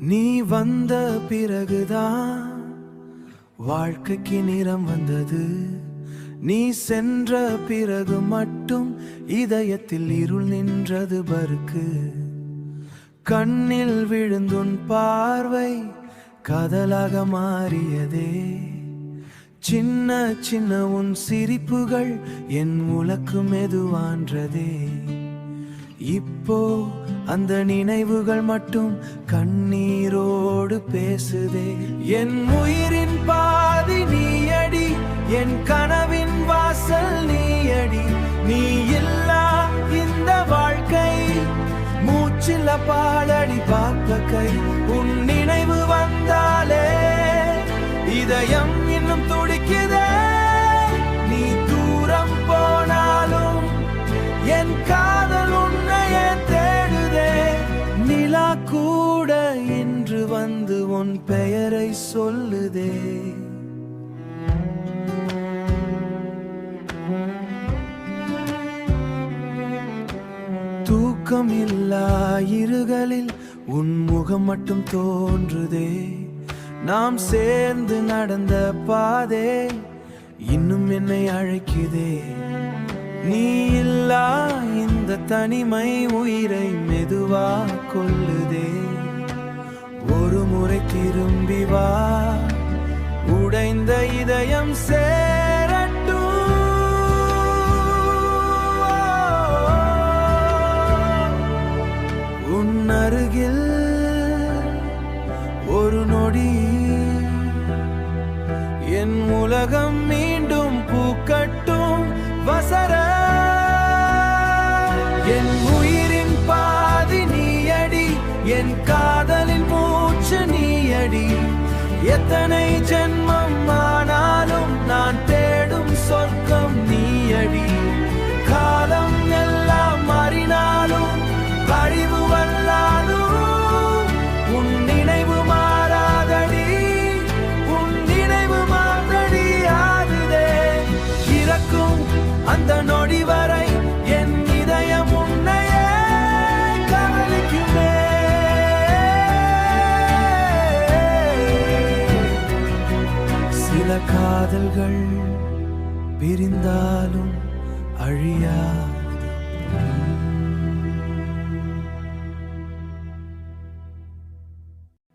நீ வந்த பிறகுதான் வாழ்க்கைக்கு நிறம் வந்தது. நீ சென்ற பிறகு மட்டும் இதயத்தில் இருள் நின்றது பருக்கு. கண்ணில் விழுந்துன் பார்வை காதலாக மாறியதே. சின்ன சின்ன உன் சிரிப்புகள் என் உலக்கு மெதுவான்றதே. இப்போ அந்த நினைவுகள் மட்டும் கண்ணீரோடு பேசுதே. என் உயிரின் பாதி நீயடி, என் கனவின் வாசல் நீயடி. நீ இல்லா இந்த வாழ்க்கை மூச்சில்ல பாடடி பார்க்க கை. உன் நினைவு வந்தாலே இதயம் இன்னும் துடிக்குதே. நீ தூரம் போனாலும் என் காதல் உன்னையே தேடுதே. நிலா கூட இன்று வந்து உன் பெயரை சொல்லுதே. தூக்கம் இல்லா இருகளில் உன் முகம் மட்டும் தோன்றுதே. நாம் சேர்ந்து நடந்த பாதே இன்னும் என்னை அழைக்குதே. நீ இல்லா இந்த தனிமை உயிரை மெதுவா கொல்லுதே. ஒரு முறை திரும்பி வா, உடைந்த இதயம் சேரட்டும். உன் அருகில் ஒரு நொடி என் உலகம் மீண்டும் பூக்கட்டும் வசர. என் உயிரின் பாதி நீயடி, என் காதலின் மூச்சு நீயடி. எத்தனை ஜென்மம் ஆனாலும் நான் தேடும் சொர்க்கம் நீயடி. காலம் எல்லாம் மாறினாலும் அழிவு வந்தாலும் உன் நினைவு மாறாதடி. உன் நினைவு மாறடி ஆகுதே. இறக்கும் அந்த நொடி வரை என் இதயம் உன்னையே கவனிக்குமே. சில காதல்கள் பிரிந்தாலும் அழியாது.